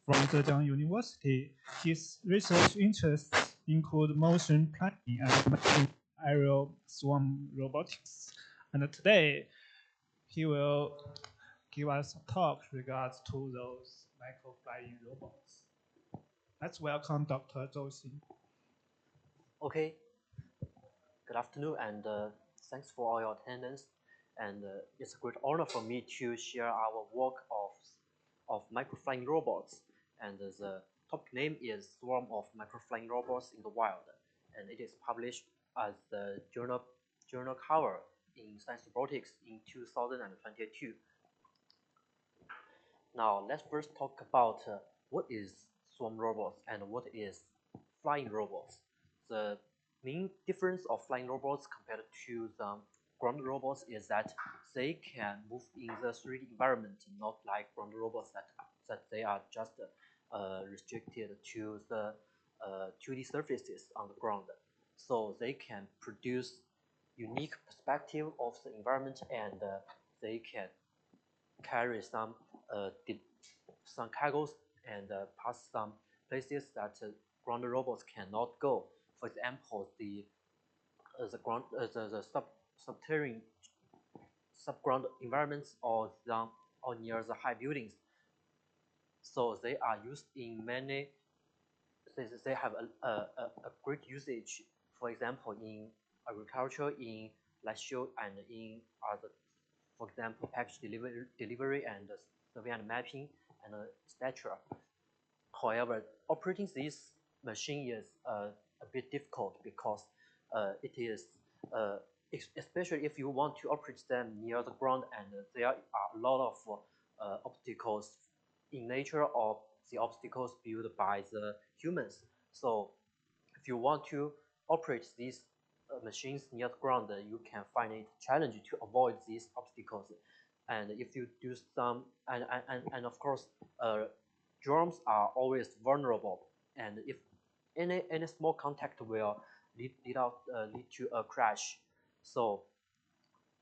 from Zhejiang University. His research interests include motion planning and aerial swarm robotics. And today, he will give us a talk regards to those microflying robots. Let's welcome Dr. Zhou. Okay. Good afternoon, and thanks for all your attendance. And it's a great honor for me to share our work of microflying robots. And the topic name is Swarm of Microflying Robots in the Wild, and it is published as the journal cover in Science Robotics in 2022. Now, let's first talk about what is swarm robots and what is flying robots. The main difference of flying robots compared to the ground robots is that they can move in the 3D environment, not like ground robots that they are just restricted to the 2D surfaces on the ground. So they can produce unique perspective of the environment, and they can carry some cargoes and pass some places that ground robots cannot go. For example, the subterranean subground environments or near the high buildings. So they are used in many. They have a great usage. For example, in agriculture, in leisure, and in other. For example, package delivery and survey and mapping and etc. However, operating this machine is a bit difficult because it is, especially if you want to operate them near the ground, and there are a lot of obstacles in nature of the obstacles built by the humans. So if you want to operate these machines near the ground, you can find it challenging to avoid these obstacles. And if you do some, and of course, drones are always vulnerable, and if any small contact will lead to a crash. So,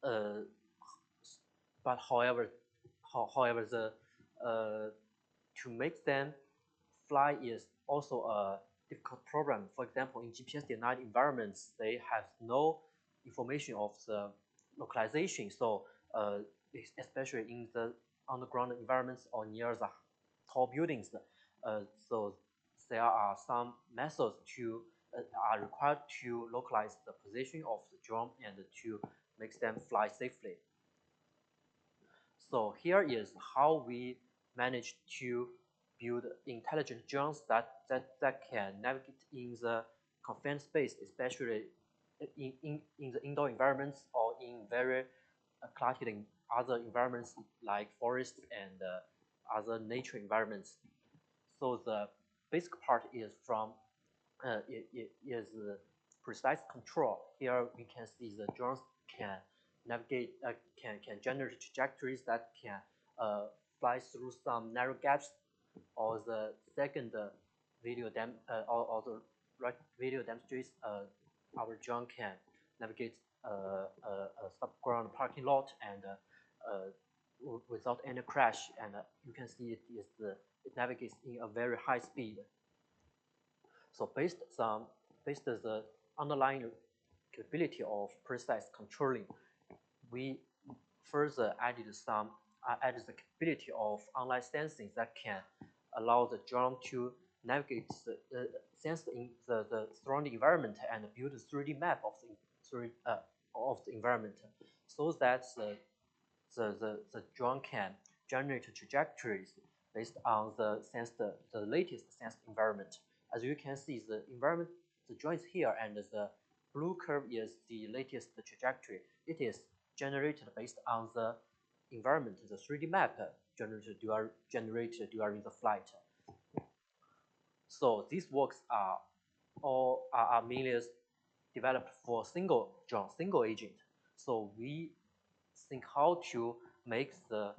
but however, the to make them fly is also a difficult problem. For example, in GPS denied environments, they have no information of the localization. So especially in the underground environments or near the tall buildings, so there are some methods are required to localize the position of the drone and to make them fly safely. So here is how we managed to build intelligent drones that can navigate in the confined space, especially in the indoor environments or in very cluttered other environments like forests and other nature environments. So the basic part is from it is precise control. Here we can see the drones can navigate, can generate trajectories that can fly through some narrow gaps. Or the second video or the right video demonstrates our drone can navigate a subground parking lot and without any crash, and you can see it navigates in a very high speed. So based the underlying capability of precise controlling, we further added the capability of online sensing that can allow the drone to navigate sense the surrounding environment and build a 3D map of the environment, so that the drone can generate trajectories based on the latest sensed environment. As you can see, the environment, the drone is here, and the blue curve is the latest trajectory. It is generated based on the environment, the 3D map generated during the flight. So these works are mainly developed for single drone, single agent. So we think how to make the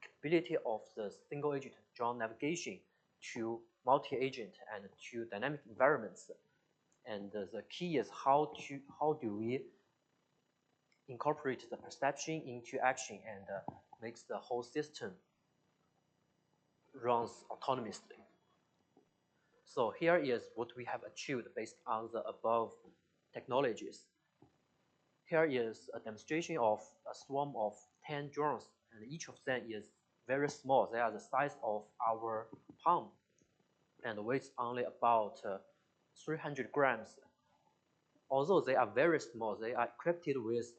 capability of the single agent drone navigation to multi-agent and to dynamic environments. And the key is how do we incorporate the perception into action and makes the whole system runs autonomously. So here is what we have achieved based on the above technologies. Here is a demonstration of a swarm of 10 drones, and each of them is very small. They are the size of our palm and weighs only about 300 grams. Although they are very small, they are equipped with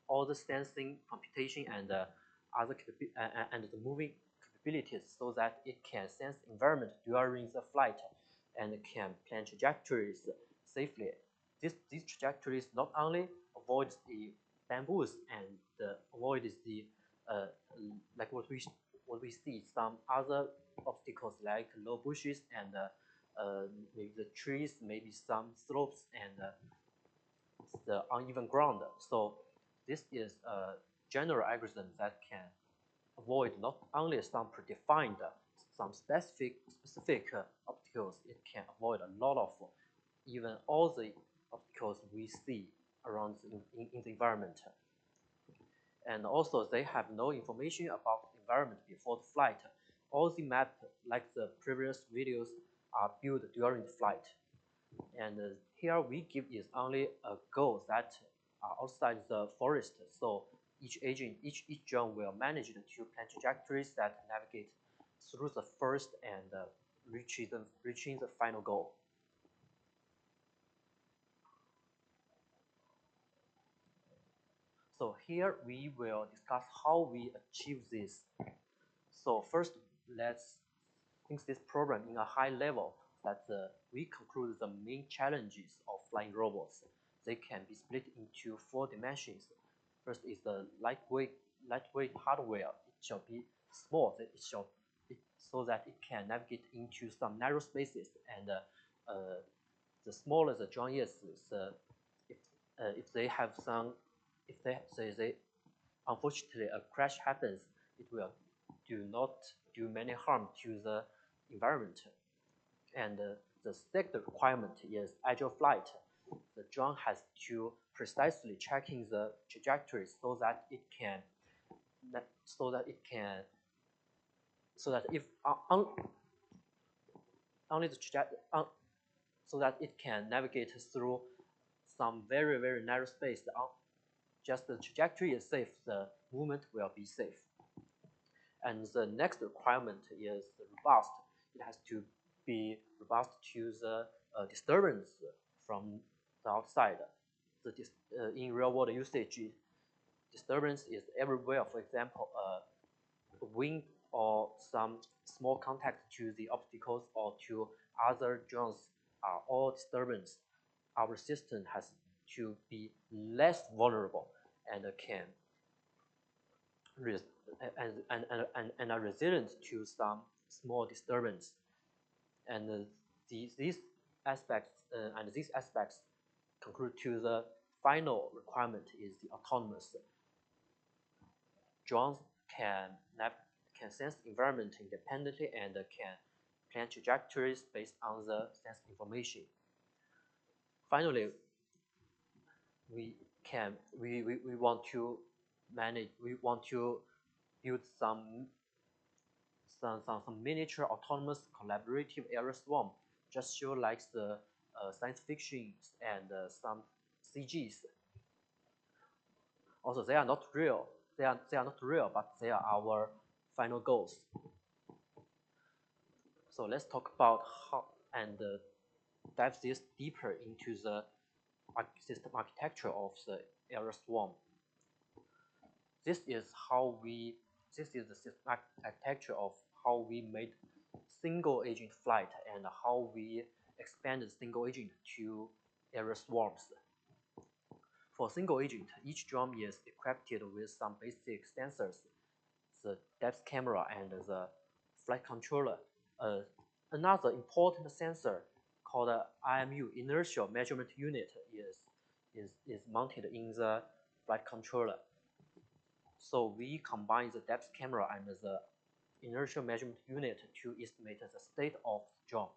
all the sensing, computation, and other and the moving capabilities, so that it can sense environment during the flight and can plan trajectories safely. These trajectories not only avoid the bamboos and avoid the uh, like what we see some other obstacles like low bushes and maybe the trees, maybe some slopes and the uneven ground. So this is a general algorithm that can avoid not only some predefined, some specific obstacles. It can avoid a lot of even all the obstacles we see around in the environment. And also they have no information about the environment before the flight. All the map, like the previous videos, are built during the flight. And here we give is only a goal that are outside the forest. So each agent, each drone will manage the two plan trajectories that navigate through the first and reaching the final goal. So here we will discuss how we achieve this. So first, let's think this problem in a high level that we conclude the main challenges of flying robots. They can be split into 4 dimensions. First is the lightweight hardware. It shall be small. So that it can navigate into some narrow spaces. And the smaller the drone is, if they have some, if they say they unfortunately a crash happens, it will do not do many harm to the environment. And the second requirement is agile flight. The drone has to precisely checking the trajectory so that it can so that if only the trajectory so that it can navigate through some very narrow space. Just the trajectory is safe, the movement will be safe. And the next requirement is robust. It has to be robust to the disturbance from the outside. In real world usage, disturbance is everywhere. For example, wind or some small contact to the obstacles or to other drones are all disturbance. Our system has to be less vulnerable and can and are resilient to some small disturbance. And these aspects conclude to the final requirement is the autonomous. Drones can sense environment independently and can plan trajectories based on the sensed information. Finally, we want to build some miniature autonomous collaborative area swarm, just show like the science fiction and some CGs. Also, they are not real. They are not real, but they are our final goals. So let's talk about how and dive this deeper into the system architecture of the area swarm. This is the system architecture of how we made single agent flight and how we expanded single agent to area swarms. For single agent, each drone is equipped with some basic sensors, the depth camera and the flight controller. Another important sensor called IMU, inertial measurement unit, is mounted in the flight controller. So we combine the depth camera and the inertial measurement unit to estimate the state of the drone.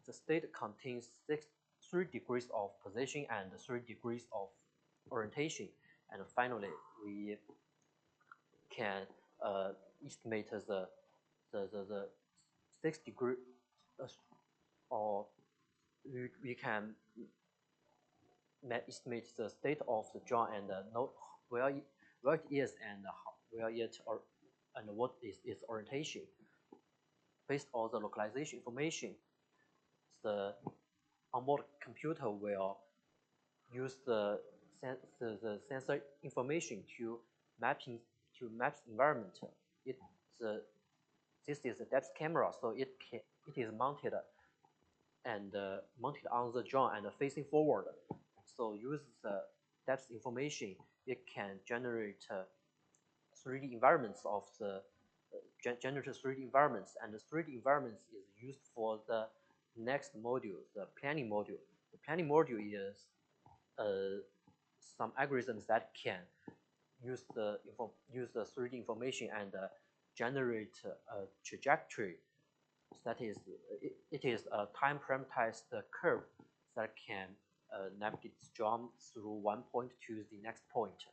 The state contains 3 degrees of position and 3 degrees of orientation. And finally, we can estimate the 6 degree, or we can estimate the state of the drum and know where it is and where it and what is its orientation. Based on the localization information, the onboard computer will use the sensor information to map environment. This is a depth camera, so it is mounted on the drum and facing forward. So use the depth information, it can generate 3D environments of the generate 3D environments, and the 3D environments is used for the next module, the planning module. The planning module is some algorithms that can use the 3D information and generate a trajectory. That is, it is a time parameterized curve that can navigate the drum through one point to the next point,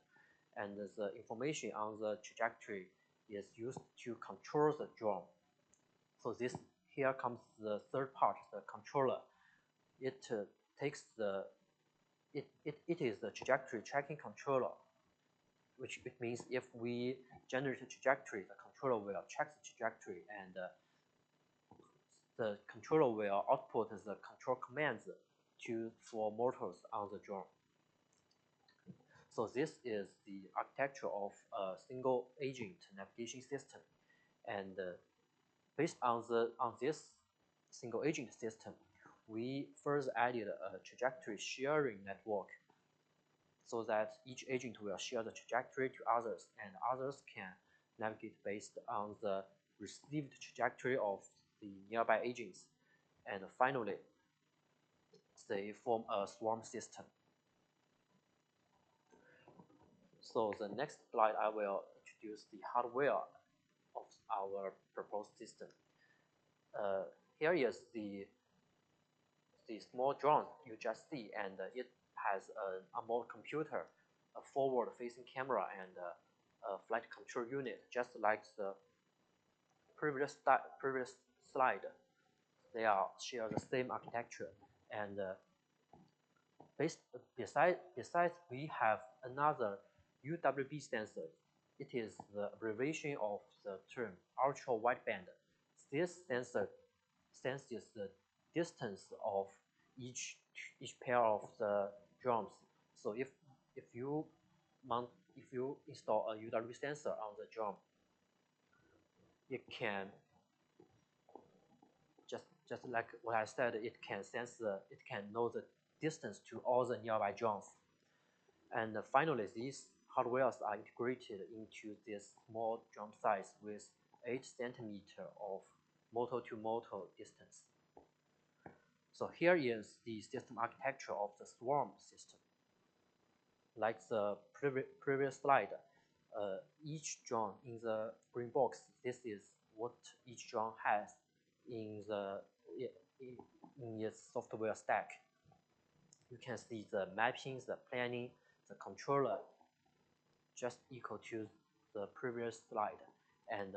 and the information on the trajectory is used to control the drum. So here comes the third part, the controller. It takes the it is the trajectory tracking controller, which it means if we generate a trajectory, the controller will track the trajectory, and the controller will output the control commands for motors on the drum. So this is the architecture of a single agent navigation system, and based on this single agent system, we further added a trajectory sharing network, so that each agent will share the trajectory to others, and others can navigate based on the received trajectory of the nearby agents, and finally they form a swarm system. So the next slide, I will introduce the hardware of our proposed system. Here is the small drone you just see, and it has an onboard computer, a forward-facing camera, and a flight control unit, just like the previous slide. They share the same architecture, and besides we have another UWB sensor. It is the abbreviation of the term ultra wideband. This sensor senses the distance of each pair of the drums. So if you install a UWB sensor on the drum, it can just like what I said, it can know the distance to all the nearby drums. And finally, these hardwares are integrated into this small drum size with 8 centimeter of motor-to-motor distance. So here is the system architecture of the swarm system. Like the previous slide, each drum in the green box, this is what each drum has in its software stack. You can see the mapping, the planning, the controller, just equal to the previous slide, and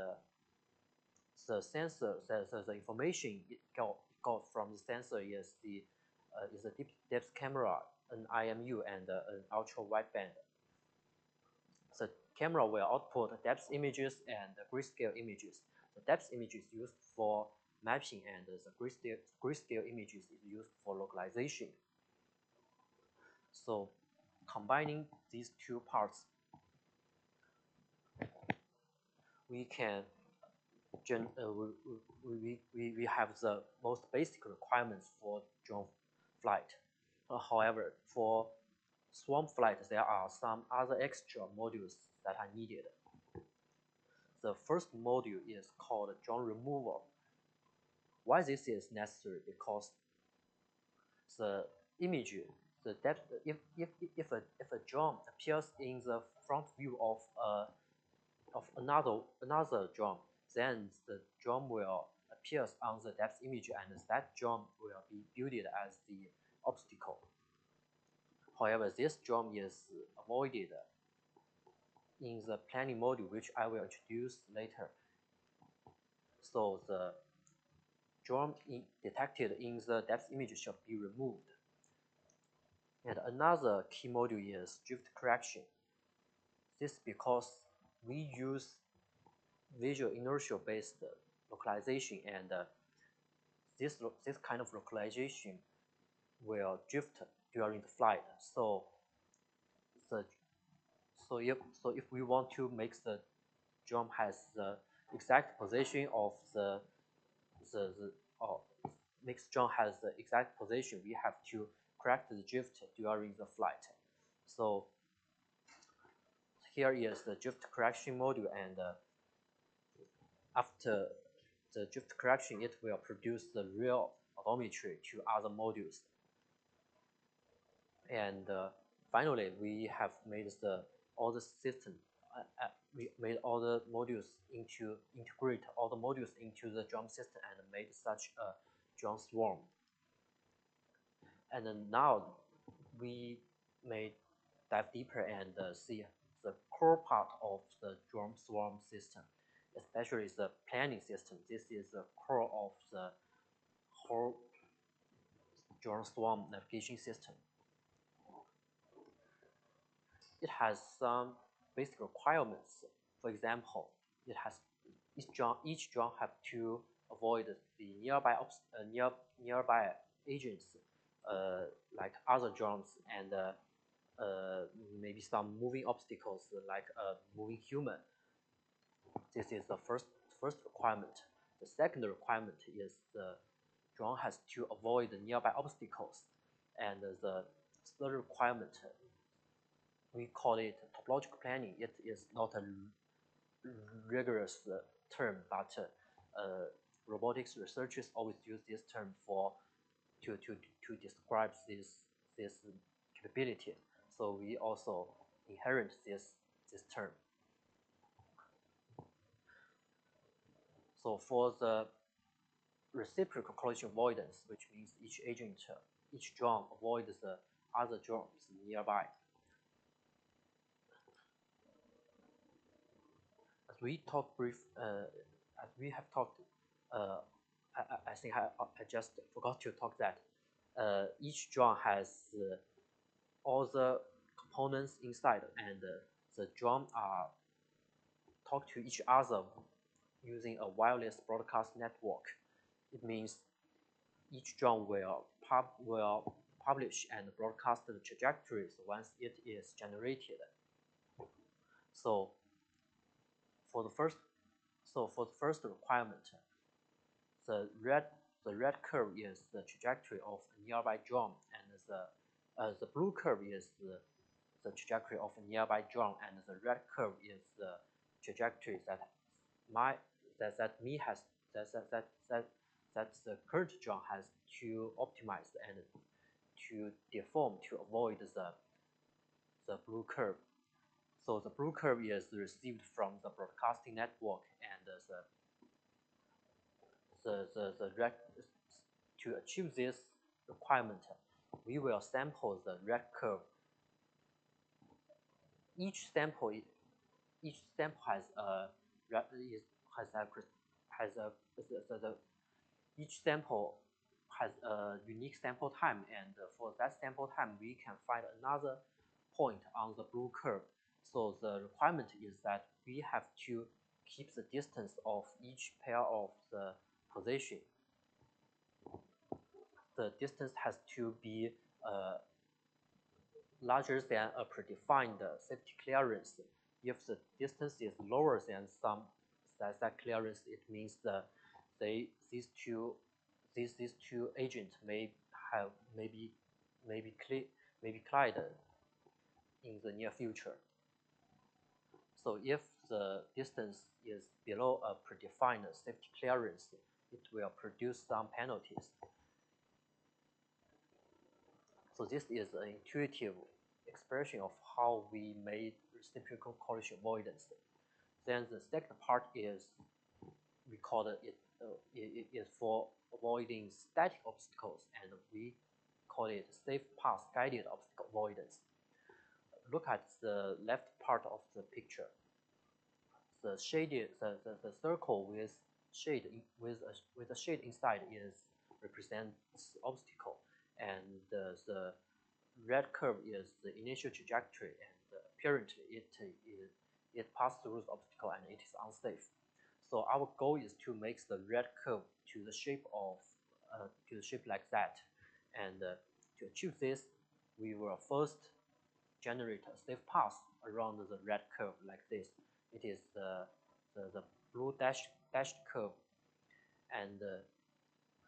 the sensor, the information it got from the sensor is a deep depth camera, an IMU, and an ultra wideband. The camera will output depth images and grayscale images. The depth image is used for mapping, and the grayscale images is used for localization. So combining these two parts, we can we have the most basic requirements for drone flight. However, for swarm flight, there are some other extra modules that are needed. The first module is called drone removal. Why this is necessary? Because the image, the depth, if a drone appears in the front view of another drum, then the drum will appear on the depth image, and that drum will be viewed as the obstacle. However, this drum is avoided in the planning module, which I will introduce later. So germ detected in the depth image shall be removed. And another key module is drift correction. This is because we use visual inertial based localization, and this kind of localization will drift during the flight. The if we want to make the drum has the exact position of the or makes drum has the exact position, we have to correct the drift during the flight. So here is the drift correction module, and after the drift correction, it will produce the real odometry to other modules. And finally, we have made all the system. We made all the modules integrate all the modules into the drum system and made such a drum swarm. And then now we may dive deeper and see the core part of the drum swarm system, especially the planning system. This is the core of the whole drum swarm navigation system. It has some basic requirements. For example, it has each drum have to avoid the nearby agents, like other drums, and maybe some moving obstacles like a moving human. This is the first requirement. The second requirement is the drum has to avoid the nearby obstacles, and the third requirement, we call it topological planning. It is not a rigorous term, but robotics researchers always use this term to describe this capability. So we also inherit this term. So for the reciprocal collision avoidance, which means each drum avoids the other drums nearby. As we have talked, I think I just forgot to talk that each drum has all the components inside, and the drum are talk to each other using a wireless broadcast network. It means each drum will publish and broadcast the trajectories once it is generated. So for the first requirement, the red curve is the trajectory of a nearby drum, and the blue curve is the trajectory of a nearby drum, and the red curve is the trajectory that the current drum has to optimize and to deform to avoid the blue curve. So the blue curve is received from the broadcasting network, and the red. To achieve this requirement, we will sample the red curve. Each sample has each sample has a unique sample time, and for that sample time, we can find another point on the blue curve. So the requirement is that we have to keep the distance of each pair of the position. The distance has to be larger than a predefined safety clearance. If the distance is lower than that clearance, it means these two agents may collide in the near future. So if the distance is below a predefined safety clearance, it will produce some penalties. So this is an intuitive expression of how we made reciprocal collision avoidance. Then the second part is we call it is for avoiding static obstacles, and we call it safe path guided obstacle avoidance. Look at the left part of the picture. The shaded the circle with shade with a shade inside is represents obstacle, and the red curve is the initial trajectory, and apparently it passed through the obstacle and it is unsafe. So our goal is to make the red curve to the shape like that, and to achieve this, we will first generate a safe path around the red curve like this. It is the blue dashed curve, and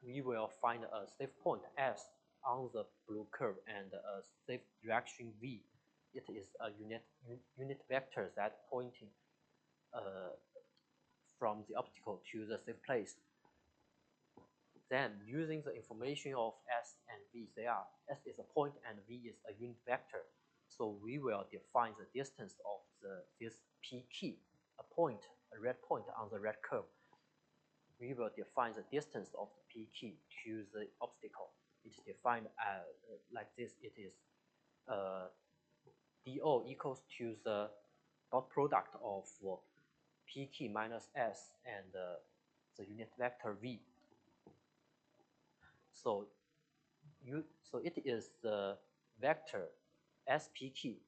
we will find a safe point S on the blue curve and a safe direction V. It is a unit vector that pointing from the obstacle to the safe place. Then, using the information of S and V, S is a point and V is a unit vector. So we will define the distance of this P key, a red point on the red curve. We will define the distance of the P key to the obstacle. It's defined like this. It is dO equals to the dot product of P key minus S and the unit vector V. So it is the vector SP key.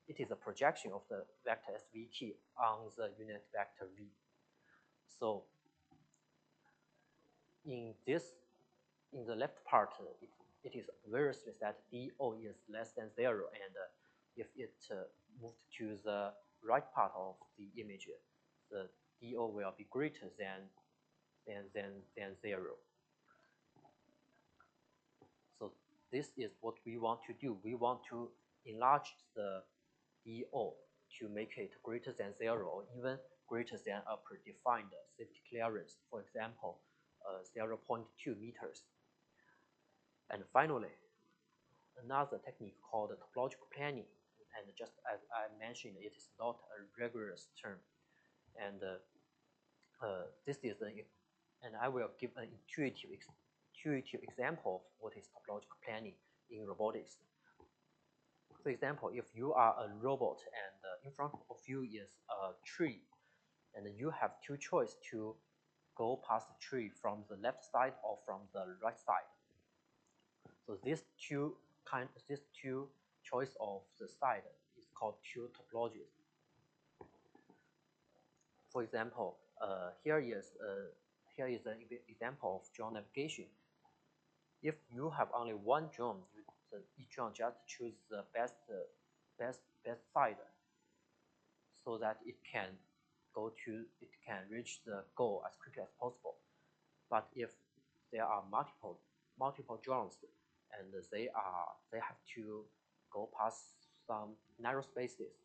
It is a projection of the vector SV key on the unit vector V. So in the left part, it is obvious that dO is less than 0, and if it moved to the right part of the image, the dO will be greater than 0. So this is what we want to do. We want to enlarge the dO to make it greater than 0 or even greater than a predefined safety clearance, for example, 0.2 meters. And finally, another technique called topological planning. And just as I mentioned, it is not a rigorous term. And this is and I will give an intuitive example of what is topological planning in robotics. For example, if you are a robot and in front of you is a tree, and you have two choices to go past the tree from the left side or from the right side. So these two choice of the side is called two topologies. For example, here is an example of drone navigation. If you have only one drone, each drone just choose the best side, so that it can reach the goal as quickly as possible. But if there are multiple drones, and they have to go past some narrow spaces,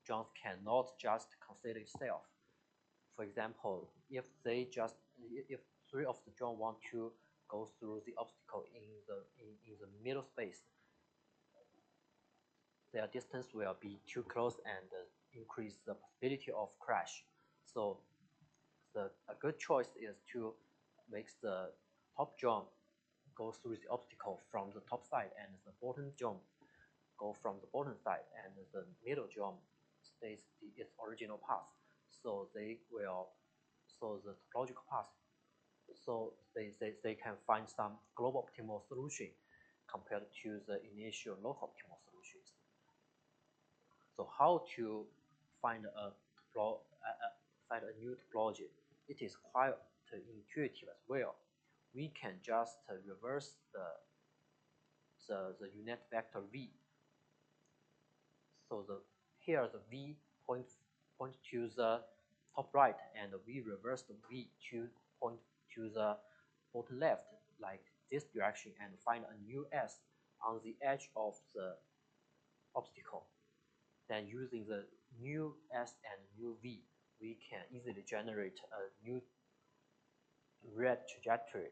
drones cannot just consider itself. For example, if 3 of the drones want to go through the obstacle in the middle space, their distance will be too close and increase the possibility of crash. So a good choice is to make the top drone go through the obstacle from the top side, and the bottom drone go from the bottom side, and the middle drone stays its original path. So the topological path, so they can find some global optimal solution compared to the initial local optimal solutions. So how to find a new topology? It is quite intuitive as well. We can just reverse the unit vector V. So here the V point to the top right, and we reverse the V to point to the bottom left, like this direction, and find a new S on the edge of the obstacle. Then using the new S and new V, we can easily generate a new red trajectory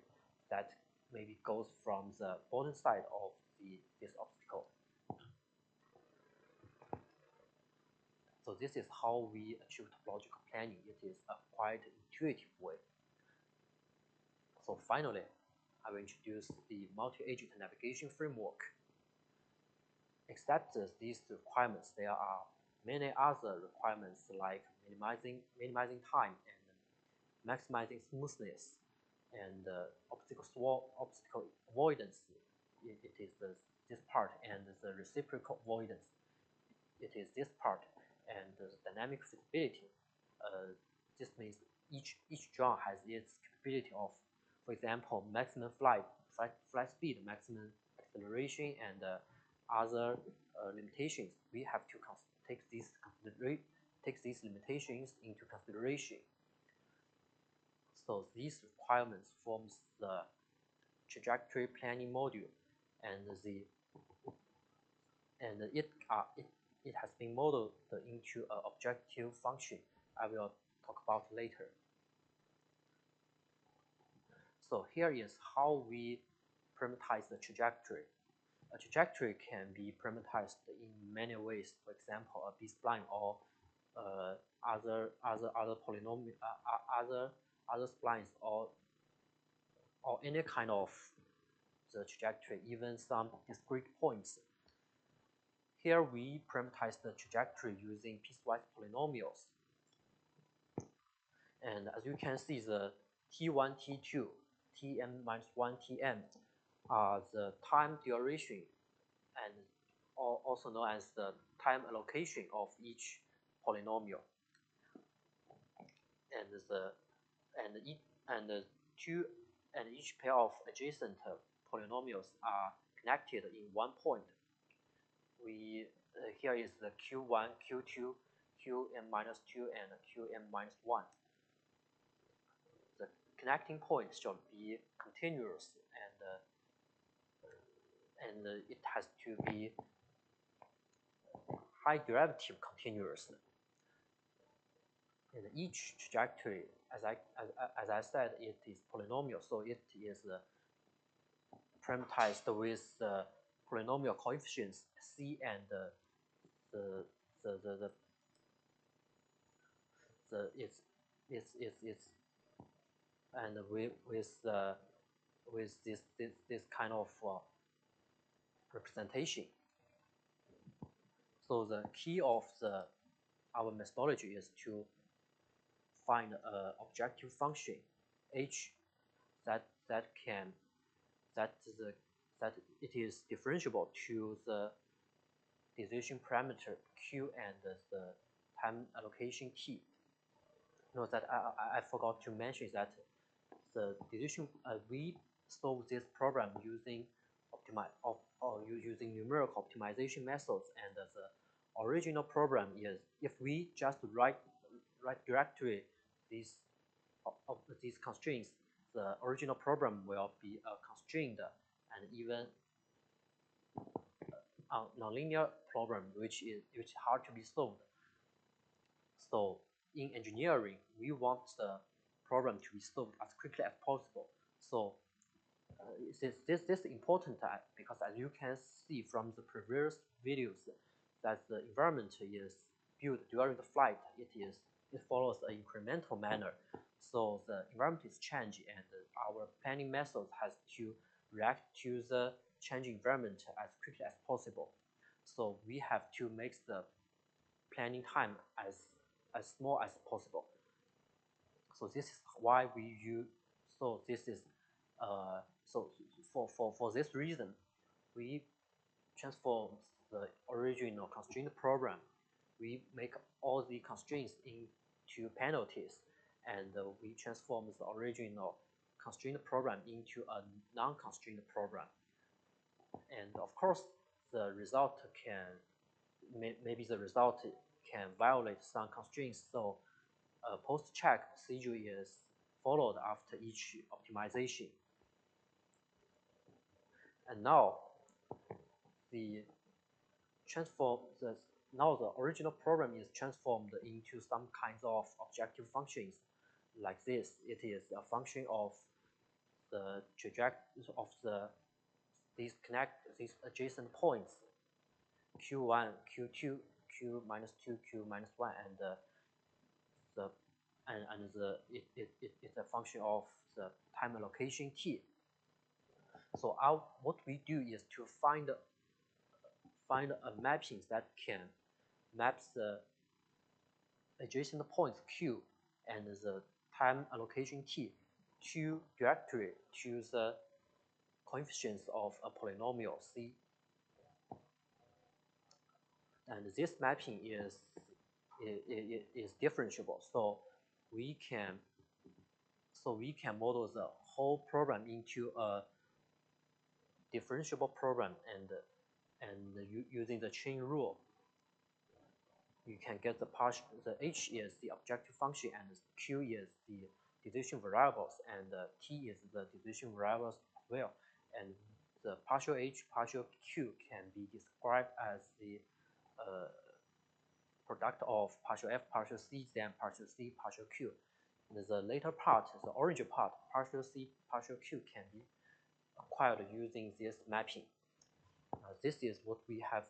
that maybe goes from the bottom side of this obstacle. So this is how we achieve topological planning. It is a quite intuitive way. So finally, I will introduce the multi-agent navigation framework. Except these requirements, there are many other requirements like minimizing time and maximizing smoothness and obstacle avoidance. It is this part, and the reciprocal avoidance. It is this part, and the dynamic feasibility. This means each drone has its capability of, for example, maximum flight speed, maximum acceleration, and other limitations. We have to take these limitations into consideration. So these requirements forms the trajectory planning module, and it has been modeled into an objective function. I will talk about later. So here is how we parameterize the trajectory. A trajectory can be parameterized in many ways. For example, a B-spline or other polynomial other splines or any kind of the trajectory, even some discrete points. Here we parameterize the trajectory using piecewise polynomials. And as you can see, the T1, T2, Tm minus 1 Tm are the time duration and also known as the time allocation of each polynomial. And each pair of adjacent polynomials are connected in one point. Here is the Q1, Q2, Qm minus 2, and Qm minus 1. The connecting point should be continuous, and it has to be high derivative continuous. And each trajectory, as I said, it is polynomial, so it is parameterized with the polynomial coefficients c and with this kind of representation. So the key of our methodology is to find an objective function h that it is differentiable to the decision parameter q and the time allocation t. Note that I forgot to mention that the decision we solve this problem using using numerical optimization methods, and the original problem is if we just write directly these constraints, the original problem will be a constrained and even nonlinear problem, which is hard to be solved. So in engineering, we want the problem to be solved as quickly as possible. So this is important because, as you can see from the previous videos, that the environment is built during the flight. It follows an incremental manner. So the environment is changing, and our planning method has to react to the changing environment as quickly as possible. So we have to make the planning time as small as possible. So this is why we use. So this is so for this reason, we transform the original constraint program. We make all the constraints into penalties, and we transform the original constraint program into a non-constraint program. And of course, the result maybe the result can violate some constraints. So a post-check procedure is followed after each optimization. And now the original program is transformed into some kinds of objective functions like this. It is a function of the trajectory of these adjacent points q1, q2, q minus 2, q minus 1, and it's a function of the time allocation t. So what we do is to find a mappings that can maps the adjacent points Q and the time allocation T to directly to the coefficients of a polynomial C. And this mapping is differentiable, so we can model the whole program into a differentiable program, and using the chain rule, you can get the H is the objective function, and Q is the decision variables, and T is the decision variables as well. And the partial H, partial Q can be described as the product of partial F, partial C, then partial C, partial Q. And the later part, the orange part, partial C, partial Q, can be acquired using this mapping. This is what we have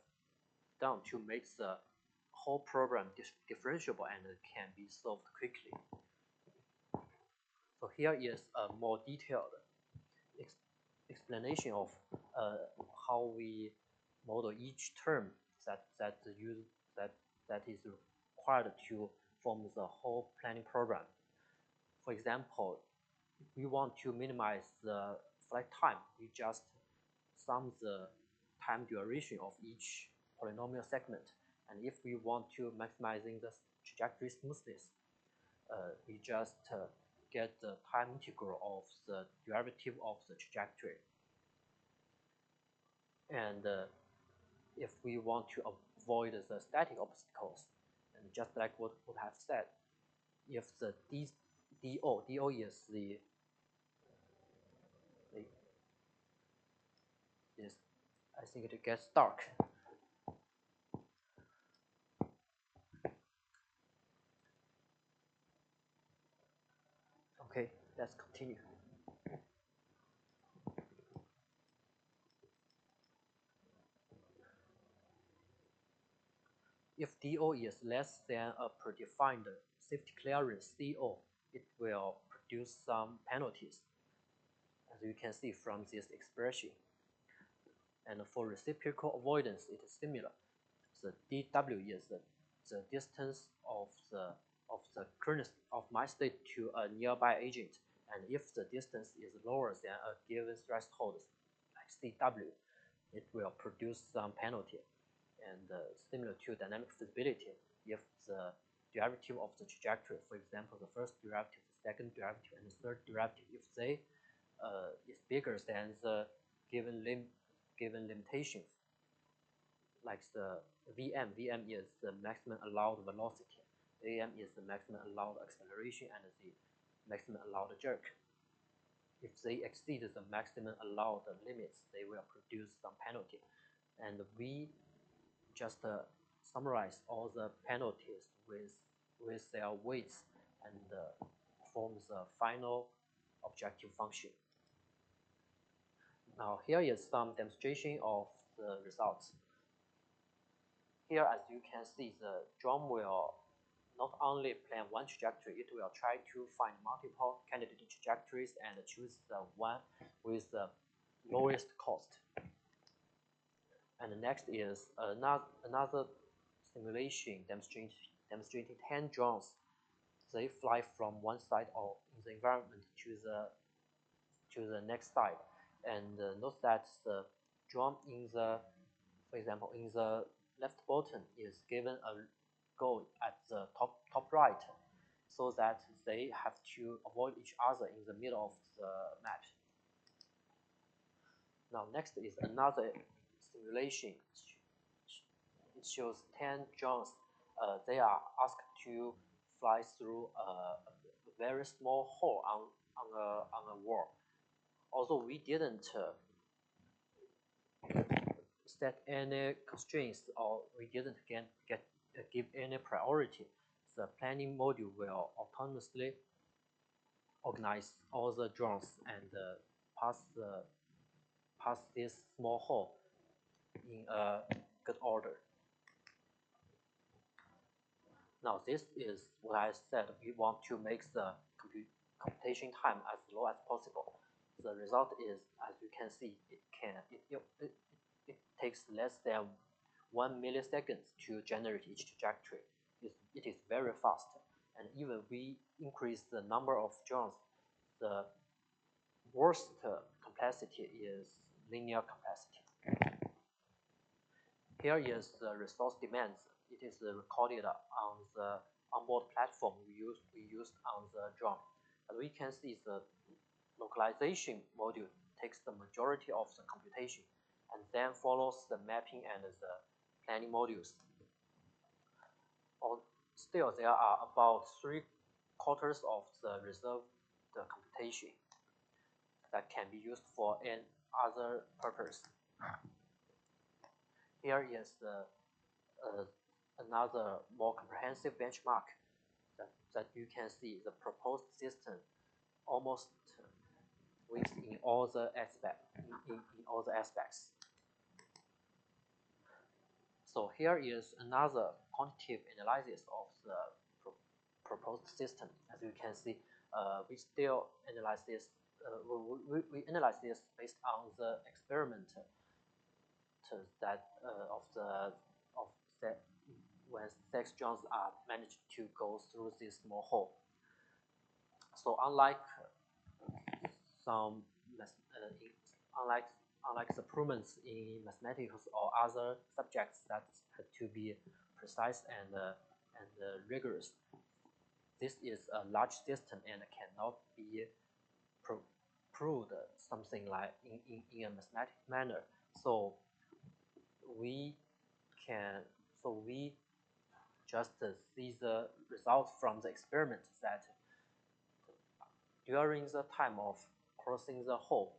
done to make the whole program differentiable and can be solved quickly. So here is a more detailed explanation of how we model each term that is required to form the whole planning program. For example, if we want to minimize the flight time, we just sum the time duration of each polynomial segment. And if we want to maximizing the trajectory smoothness, we just get the time integral of the derivative of the trajectory. And if we want to avoid the static obstacles, and just like what I've said, if the DO is I think it gets dark. Okay, let's continue. If DO is less than a predefined safety clearance CO, it will produce some penalties, as you can see from this expression. And for reciprocal avoidance, it is similar. The dW is the distance of the current of my state to a nearby agent, and if the distance is lower than a given threshold, like CW, it will produce some penalty. And similar to dynamic feasibility, if the derivative of the trajectory, for example, the first derivative, the second derivative, and the third derivative, if they is bigger than the given limitations, like the Vm is the maximum allowed velocity, Am is the maximum allowed acceleration, and the maximum allowed jerk. If they exceed the maximum allowed limits, they will produce some penalty. And we just summarize all the penalties with their weights and form the final objective function. Now here is some demonstration of the results. Here, as you can see, the drone will not only plan one trajectory, it will try to find multiple candidate trajectories and choose the one with the lowest cost. And next is another simulation demonstrating 10 drones. They fly from one side of the environment to the next side. And note that the drone for example, in the left bottom is given a goal at the top right, so that they have to avoid each other in the middle of the map. Now next is another simulation. It shows 10 drones. They are asked to fly through a very small hole on a wall. Although we didn't set any constraints, or we didn't give any priority, the planning module will autonomously organize all the drones and pass this small hole in a good order. Now this is what I said. We want to make the computation time as low as possible. The result is, as you can see, it takes less than 1 millisecond to generate each trajectory. It is very fast, and even we increase the number of drones, the worst complexity is linear complexity. Here is the resource demands. It is recorded on the onboard platform we used on the drone. As we can see, the localization module takes the majority of the computation and then follows the mapping and the planning modules. Still, there are about 3/4 of the reserved computation that can be used for any other purpose. Here is another more comprehensive benchmark that you can see the proposed system almost wins in all the aspects. So here is another quantitative analysis of the proposed system. As you can see, we still analyze this. We analyze this based on the experiment that when 6 drones are managed to go through this small hole. So unlike the improvements in mathematics or other subjects that had to be precise and rigorous, this is a large system and cannot be proved something like in a mathematic manner. So we just see the results from the experiment that during the time of crossing the hole,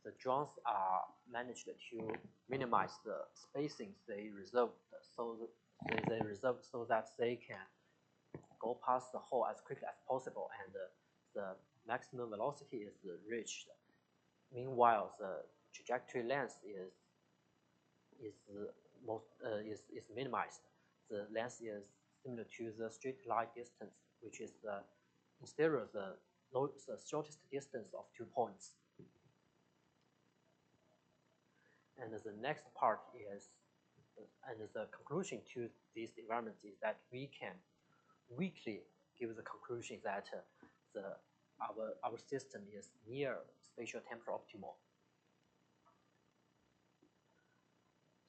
the drones are managed to minimize the spacings they reserved, so that they can go past the hole as quickly as possible, and the maximum velocity is reached. Meanwhile, the trajectory length is minimized. The length is similar to the straight line distance, which is instead of the shortest distance of 2 points. And the next part is, and the conclusion to this environment is that we can weakly give the conclusion that our system is near spatial-temporal optimal.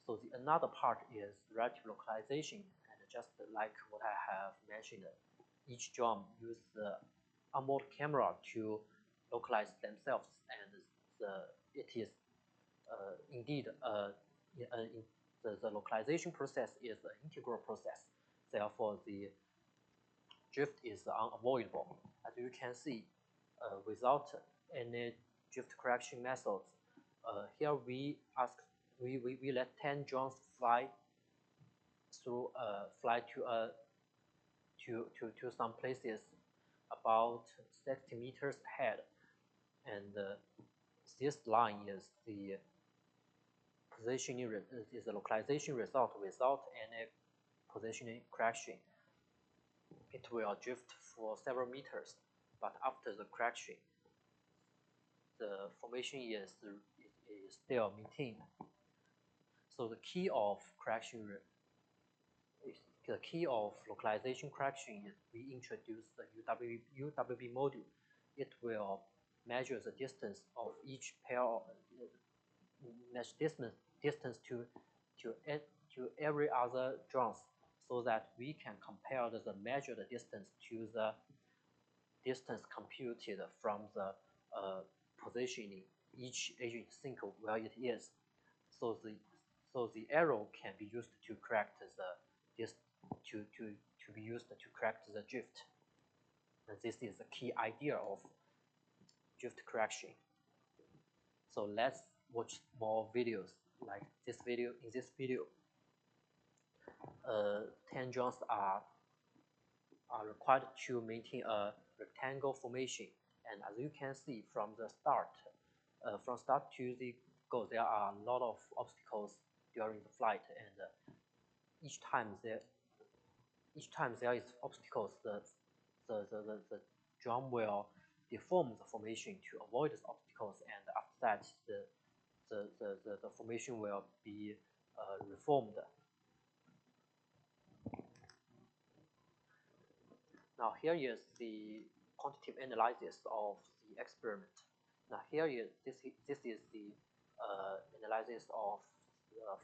So another part is relative localization, and just like what I have mentioned, each drone uses the onboard camera to localize themselves, and it is indeed the localization process is an integral process. Therefore, the drift is unavoidable. As you can see, without any drift correction methods, here we let 10 drones fly to some places about 60 meters ahead, and this line is the localization result without any positioning correction. It will drift for several meters, but after the correction, the formation is still maintained. So the key of localization correction is we introduce the UWB module. It will measure the distance of each pair of mesh distance to every other drones, so that we can compare the measured distance to the distance computed from the positioning each agent sync where it is. So the arrow can be used to correct the drift. And this is the key idea of drift correction. So let's watch more videos like this video. In this video, 10 drones are required to maintain a rectangle formation, and as you can see from the start, to the goal, there are a lot of obstacles during the flight, and each time there is obstacles, the drone will deform the formation to avoid the obstacles, and after that the formation will be reformed. Now here is the quantitative analysis of the experiment. Now here is this is the analysis of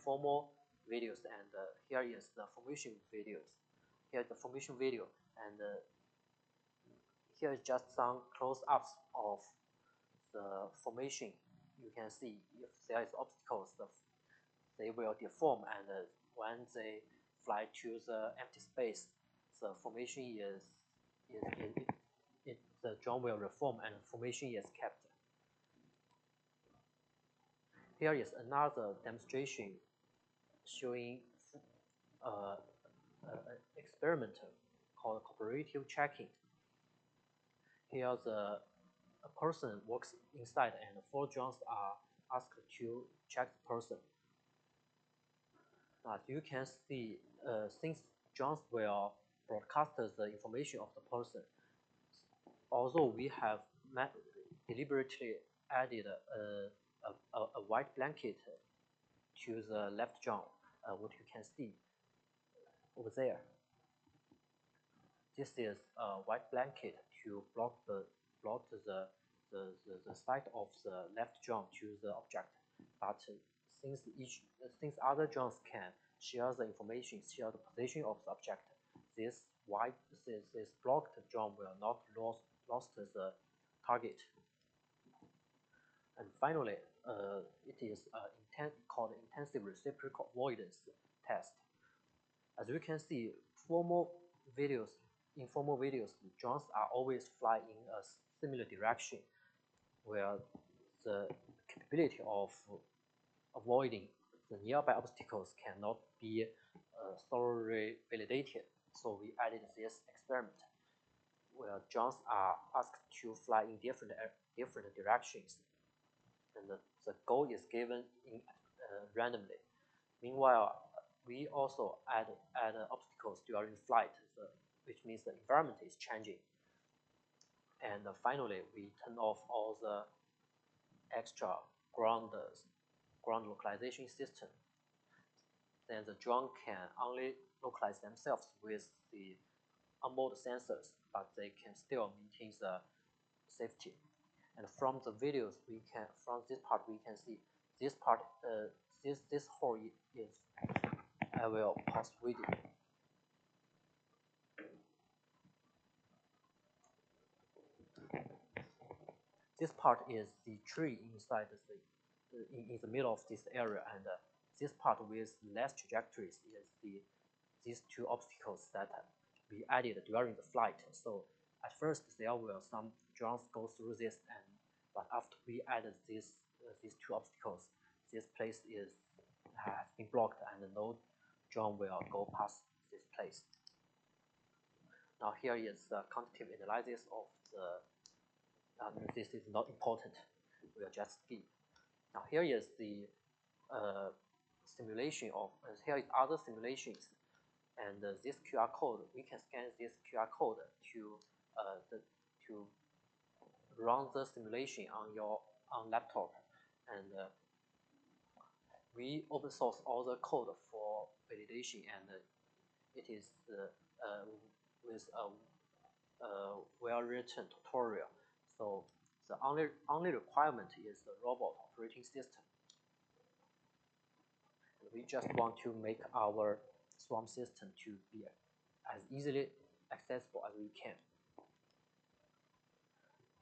formal videos, and here is the formation videos. Here is the formation video, and here is just some close-ups of the formation. You can see if there is obstacles, they will deform, and when they fly to the empty space, the formation the drone will reform and formation is kept. Here is another demonstration showing experiment called cooperative checking. Here a person walks inside and 4 drones are asked to check the person. As you can see, since drones will broadcast the information of the person, although we have deliberately added a white blanket to the left drone, what you can see over there. This is a white blanket to block the sight of the left drone to the object. But since other drones can share the information, share the position of the object, this blocked drone will not lost the target. And finally, it is called intensive reciprocal avoidance test. As you can see, informal videos, drones are always flying in a similar direction, where the capability of avoiding the nearby obstacles cannot be thoroughly validated. So we added this experiment, where drones are asked to fly in different directions, and the goal is given in randomly. Meanwhile, we also add obstacles during flight, which means the environment is changing. And finally, we turn off all the extra ground localization system. Then the drone can only localize themselves with the onboard sensors, but they can still maintain the safety. And from the videos, from this part we can see this part. This hole is. I will pause video. This part is the tree inside in the middle of this area, and this part with less trajectories is these 2 obstacles that we added during the flight. So at first there will some drones go through this, but after we added these 2 obstacles, this place has been blocked and no drone will go past this place. Now here is the quantitative analysis of the. This is not important. We'll just skip. Now here is the simulation of. Here is other simulations, and this QR code. We can scan this QR code to run the simulation on laptop, and we open source all the code for validation, and it is with a well-written tutorial. So the only requirement is the robot operating system. We just want to make our swarm system to be as easily accessible as we can.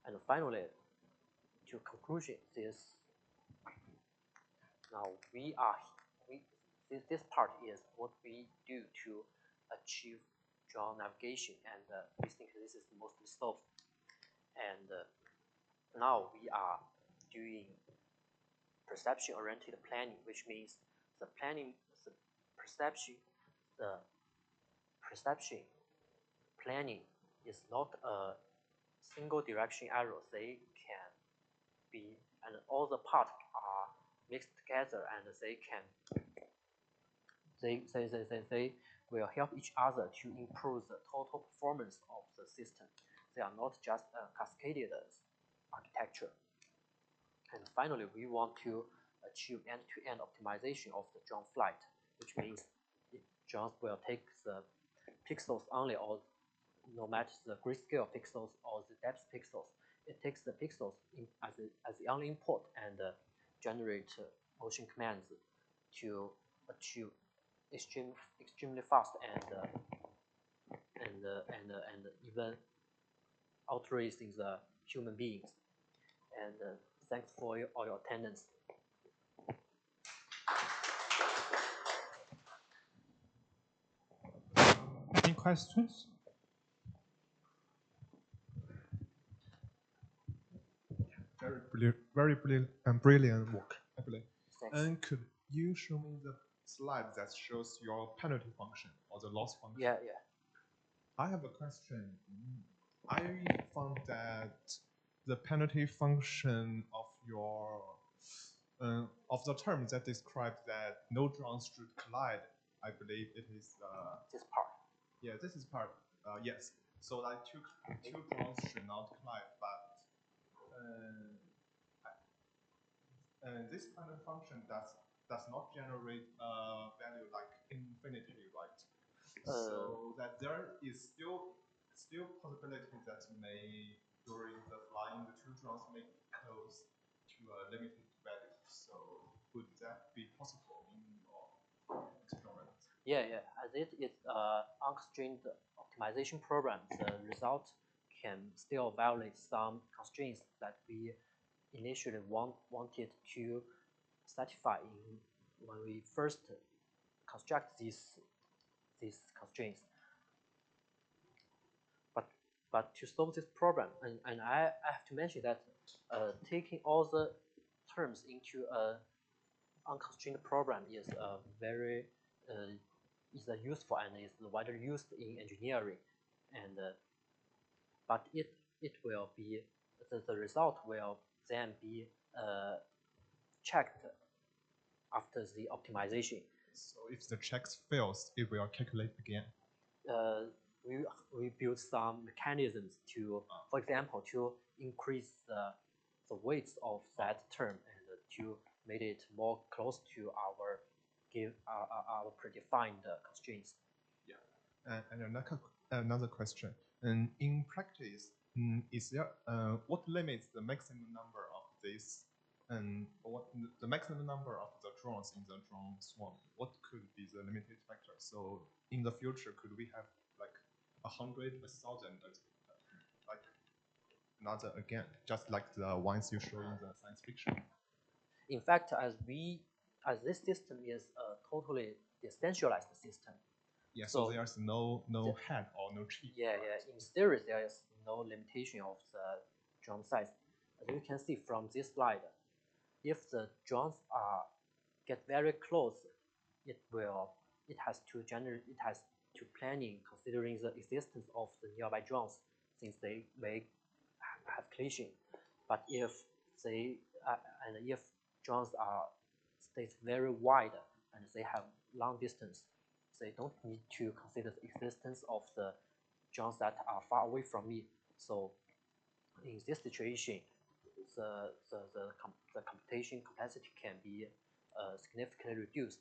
And finally, to conclusion, this part is what we do to achieve drone navigation, and we think this is mostly solved. And now we are doing perception-oriented planning, which means the perception planning is not a single direction arrow. They can be, and all the parts are mixed together, and they will help each other to improve the total performance of the system. They are not just a cascaded architecture. And finally, we want to achieve end-to-end optimization of the drone flight, which means drones will take the pixels only, or no matter the grayscale pixels or the depth pixels, it takes the pixels as the only input and generate motion commands to achieve extremely fast and even outracing the human beings. And thanks for all your attendance. Any questions? Very brilliant work, I believe. Thanks. And could you show me the slide that shows your penalty function or the loss function? Yeah. I have a question. I found that the penalty function of your of the term that describes that no drones should collide, I believe it is this part. Yeah, this is part. Yes. So like two drones should not collide, but this kind of function does not generate a value like infinity, right? So that there is still possibility that may during the flying the two drones may close to a limited value. So would that be possible in your experiment? Yeah. As it is unconstrained optimization program, the result can still violate some constraints that we initially wanted to satisfy when we first construct these constraints. But to solve this problem, and I have to mention that taking all the terms into a unconstrained program is very useful and is widely used in engineering, and but it will be the result will then be checked after the optimization. So if the checks fails, it will calculate again. We build some mechanisms to, for example, to increase the weights of that term and to make it more close to our predefined constraints. Yeah, and another question. In practice, is there what limits the maximum number of these, and what the maximum number of the drones in the drone swarm? What could be the limited factor? So in the future, could we have like 100, 1,000, like another again, just like the ones you show in the science fiction? In fact, as this system is a totally decentralized system. Yeah, so there's no head or no chip. Yeah. In theory, there is no limitation of the drone size. As you can see from this slide, if the drones get very close, it has to planning considering the existence of the nearby drones, since they may have collision. But if if drones stay very wide and they have long distance, they don't need to consider the existence of the drones that are far away from me. So in this situation, the computation capacity can be significantly reduced.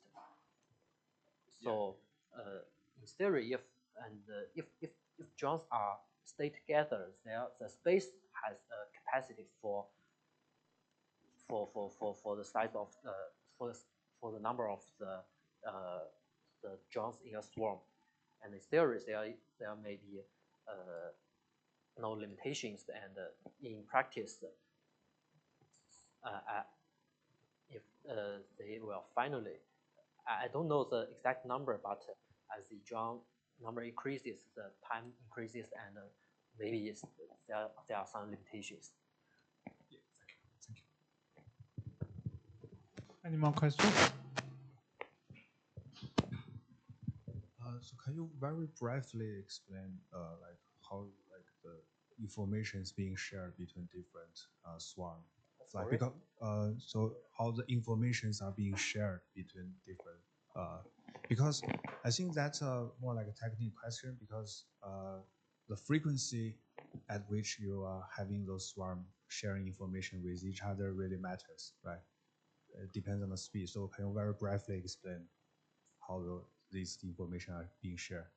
So in theory, if drones are stay together, the space has a capacity for the size of for the number of the drones in a swarm. And in theory, there may be no limitations, and in practice, if they will finally, I don't know the exact number, but as the drone number increases, the time increases, and maybe there are some limitations. Yeah, thank you. Any more questions? So can you very briefly explain like how like the information is being shared between different swarms? Like because so how the informations are being shared between different because I think that's more like a technical question, because the frequency at which you are having those swarms sharing information with each other really matters, right? It depends on the speed. So can you very briefly explain how these information are being shared?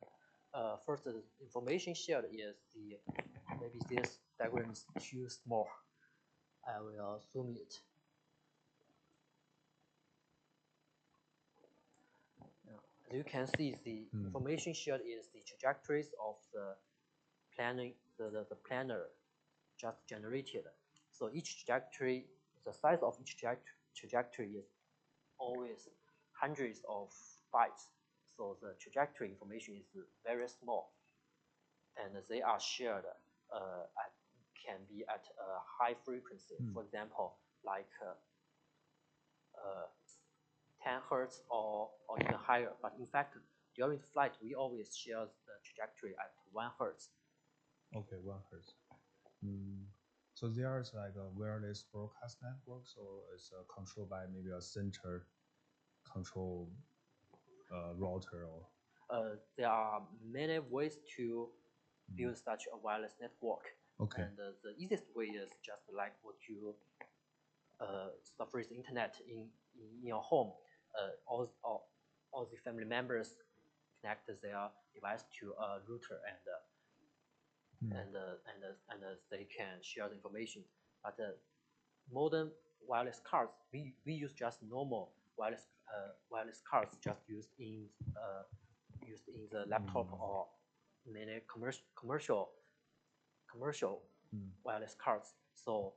first, the information shared is the, maybe this diagram is too small. I will zoom it. As you can see, the information shared is the trajectories of the planning, the planner just generated. So each trajectory, the size of each trajectory is always hundreds of bytes. So the trajectory information is very small, and they are shared can be at a high frequency. For example, like 10 hertz or even higher. But in fact, during the flight, we always share the trajectory at 1 hertz. Okay, 1 hertz. So there's like a wireless broadcast network, so it's controlled by maybe a center control router or. There are many ways to build such a wireless network. Okay. And the easiest way is just like what you surface internet in your home. All the family members connect their device to a router and they can share the information. But modern wireless cards, we use just normal wireless cards, just used in the laptop or many commercial wireless cards. So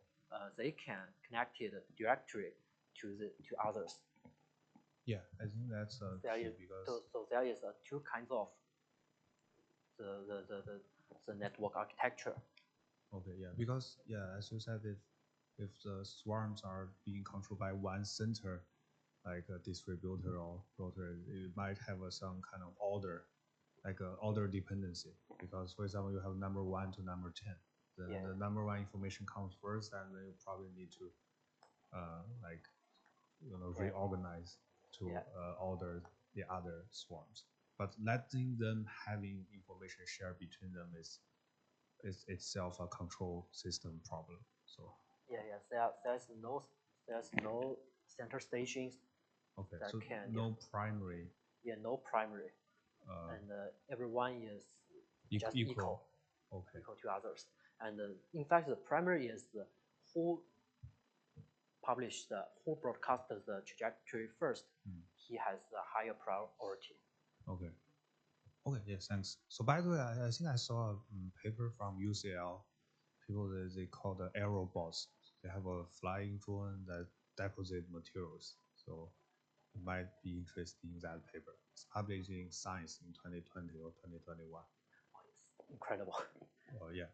they can connect it directly to others. Yeah, I think that's key because so there is two kinds of the network architecture. Okay, yeah, because as you said, if the swarms are being controlled by one center, like a distributor or router, it might have some kind of order, like an order dependency. Because, for example, you have number 1 to number 10. The number 1 information comes first, and then you probably need to reorganize to order the other swarms. But letting them having information shared between them is itself a control system problem. So there's no center stations. Okay, so no primary. Yeah, no primary. And everyone is just equal. Okay. Equal to others. And in fact, the primary is who broadcasted the trajectory first. He has the higher priority. Okay. Okay, yes, thanks. So by the way, I think I saw a paper from UCL. People they call the aerobots. They have a flying drone that deposit materials. So you might be interested in that paper. It's published in Science in 2020 or 2021. Oh, it's incredible. Oh yeah.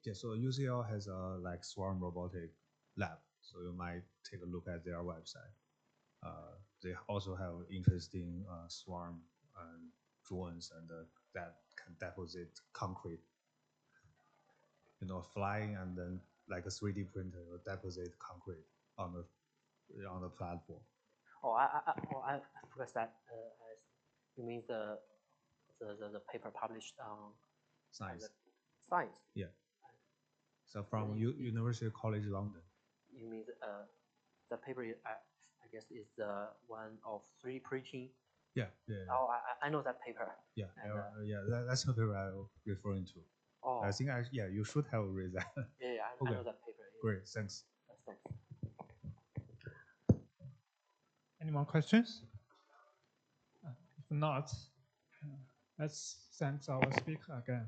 Yeah, so UCL has a like swarm robotic lab. So you might take a look at their website. They also have interesting swarm drones and that can deposit concrete. Flying and then like a 3D printer will deposit concrete on the platform. Oh, I forgot that. You mean the paper published on Science. Science. Yeah. So from University College London. You mean the paper? I guess is the one of 3D printing. Yeah. Oh, I know that paper. Yeah, that's the paper I'm referring to. Oh. I think you should have read that. Yeah, okay. I know that paper. Yeah. Great, thanks. Thanks. Any more questions? If not, let's thank our speaker again.